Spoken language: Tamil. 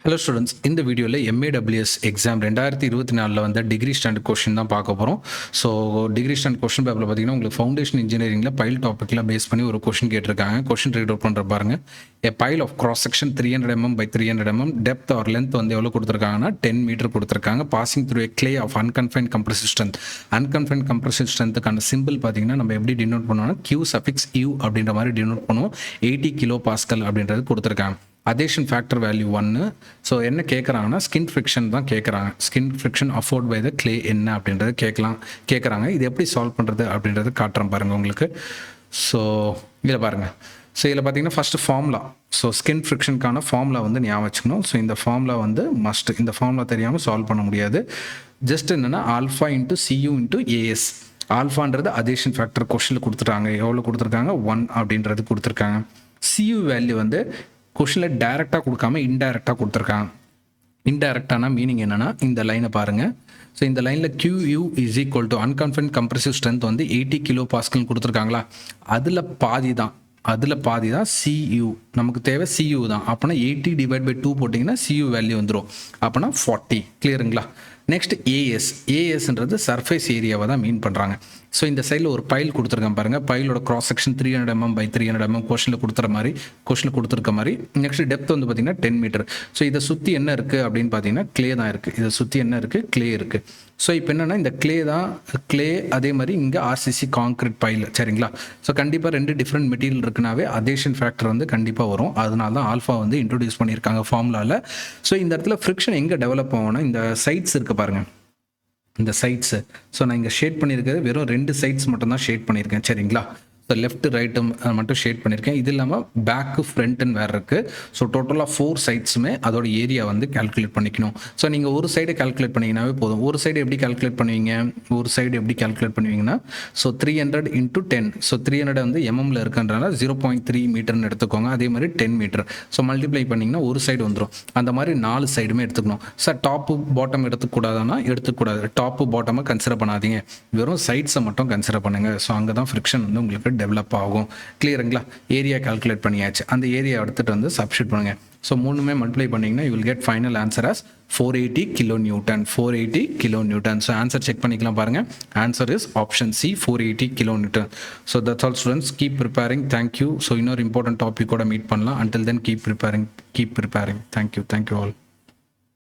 ஹலோ ஸ்டூடெண்ட்ஸ், இந்த வீடியோவில் MAWS எக்ஸாம் 2024 வந்த டிகிரி ஸ்டாண்டர்ட் கொஷின் தான் பார்க்க போகிறோம். ஸோ டிகிரி ஸ்டாண்டர்ட் கொஷின் பேப்பரில் பார்த்தீங்கன்னா உங்களுக்கு ஃபவுண்டேஷன் இன்ஜினியரிங்கில் பைல் டாப்பிக்கில் பேஸ் பண்ணி ஒரு கொஷின் கேட்டிருக்காங்க. கொஷின் ரீட் அவுட் பண்ணுற பாருங்க. A pile of cross section 300 mm by 300 mm, depth or length வந்து எவ்வளோ கொடுத்துருக்காங்கன்னா 10 மீட்டர் கொடுத்துருக்காங்க. Passing through a clay of unconfined compressive strength. Unconfined compressive strengthக்கான சிம்பிள் பார்த்தீங்கன்னா நம்ம எப்படி டினோட் பண்ணுவோம்னா Q suffix U அப்படின்ற மாதிரி டினோட் பண்ணுவோம். 80 கிலோ பாஸ்கல் அப்படின்றது கொடுத்துருக்காங்க. அதேஷன் ஃபேக்டர் வேல்யூ 1. ஸோ என்ன கேட்குறாங்கன்னா ஸ்கின் ஃப்ரிக்ஷன் தான் கேட்குறாங்க. Skin friction afford by the clay என்ன அப்படின்றது கேட்குறாங்க. இது எப்படி சால்வ் பண்ணுறது அப்படின்றது காட்டுறேன் பாருங்கள் உங்களுக்கு. ஸோ இதில் பாருங்கள். ஸோ இதில் பார்த்தீங்கன்னா ஃபஸ்ட்டு ஃபார்முலா. ஸோ ஸ்கின் ஃப்ரிக்ஷனுக்கான ஃபார்முலா வந்து ஞாபகம் வச்சுக்கணும். ஸோ இந்த ஃபார்முலா வந்து மஸ்ட். இந்த ஃபார்முலா தெரியாமல் சால்வ் பண்ண முடியாது. ஜஸ்ட் என்னென்னா alpha into CU into AS. ஆல்ஃபான்றது அதேஷன் ஃபேக்டர் கொஷனில் கொடுத்துட்டாங்க. எவ்வளோ கொடுத்துருக்காங்க? 1 அப்படின்றது கொடுத்துருக்காங்க. CU வேல்யூ வந்து கொஷனில் டைரெக்டாக கொடுக்காம இன்டைரக்டாக கொடுத்துருக்காங்க. இன்டைரக்டான மீனிங் என்னென்னா இந்த லைனை பாருங்கள். ஸோ இந்த லைனில் QU is equal to unconfined compressive strength வந்து 80 கிலோ பாஸ்கல் கொடுத்துருக்காங்களா, அதில் பாதி தான் CU. நமக்கு தேவை CU தான். அப்போனா 80 டிவைட் பை 2 போட்டிங்கன்னா CU வேல்யூ வந்துடும். அப்போனா 40. கிளியருங்களா? நெக்ஸ்ட் ஏஎஸ்ன்றது சர்ஃபேஸ் ஏரியாவை தான் மீன் பண்ணுறாங்க. ஸோ இந்த சைடில் ஒரு பைல் கொடுத்துருக்கேன் பாருங்கள். பைலோட cross section 300 mm by 300 mm கொஷனில் கொடுத்துருக்க மாதிரி. நெக்ஸ்ட் டெப்த் வந்து பார்த்தீங்கன்னா 10 மீட்டர். ஸோ இதை சுற்றி என்ன இருக்குது அப்படின்னு பார்த்தீங்கன்னா கிளே தான் இருக்குது. இதை சுற்றி என்ன இருக்குது? கிளே இருக்குது. ஸோ இப்போ என்னென்னா இந்த கிளே அதே மாதிரி இங்கே RCC கான்கிரீட் பைல். சரிங்களா? ஸோ கண்டிப்பாக 2 டிஃப்ரெண்ட் மெட்டீரியல் இருக்குனாவே அதேஷன் ஃபேக்டர் வந்து கண்டிப்பாக வரும். அதனால தான் ஆல்ஃபா வந்து இன்ட்ரோடியூஸ் பண்ணியிருக்காங்க ஃபார்முலாவில். ஸோ இந்த இடத்துல ஃப்ரிக்ஷன் எங்கே டெவலப் ஆகும்னா இந்த சைட்ஸ் இருக்குது பாருங்கள், இந்த சைட்ஸு. ஸோ நான் இங்கே ஷேட் பண்ணியிருக்கிறது வெறும் 2 சைட்ஸ் மட்டும் தான் ஷேட் பண்ணியிருக்கேன். சரிங்களா? ஸோ லெஃப்ட் ரைட்டும் மட்டும் ஷேட் பண்ணியிருக்கேன். இது இல்லாமல் பேக்கு ஃப்ரண்ட்டுன்னு வேறு இருக்குது. ஸோ டோட்டலாக 4 சைட்ஸுமே அதோட ஏரியா வந்து கால்குலேட் பண்ணிக்கணும். ஸோ நீங்கள் ஒரு சைடு கால்குலேட் பண்ணிங்கனாவே போதும். ஒரு சைடு எப்படி கால்குலேட் பண்ணுவீங்கன்னா ஸோ 300 × 10. ஸோ 300 வந்து எம்எம்ல இருக்குன்றனால 0.3 மீட்டர்னு எடுத்துக்கோங்க. அதே மாதிரி 10 மீட்டர். ஸோ மல்டிப்ளை பண்ணிங்கன்னா ஒரு சைடு வந்துடும். அந்த மாதிரி 4 சைடுமே எடுத்துக்கணும். சார் டாப்பு பாட்டம் எடுத்துக்கூடாது. டாப்பு பாட்டமாக கன்சிடர் பண்ணாதீங்க. வெறும் சைட்ஸை மட்டும் கன்சிடர் பண்ணுங்கள். ஸோ அங்கே தான் ஃப்ரிக்ஷன் வந்து உங்களுக்கு டெவலப் ஆகும். கிளியருங்களா? ஏரியா கால்குலேட் பண்ணியாச்சு. அந்த ஏரியா எடுத்துகிட்டு வந்து சப்ஸ்டிட் பண்ணுங்க. ஸோ மூணுமே மல்டிப்ளை பண்ணிங்கன்னா you will get final answer as 480 kilo Newton. So answer check பண்ணிக்கலாம் பாருங்கள். Answer is option C, 480 kilo Newton. So that's all students. Keep preparing. Thank you. So இன்னொரு இம்பார்ட்டன்ட் டாபிக் கூட மீட் பண்ணலாம். Until then keep preparing. Thank you all.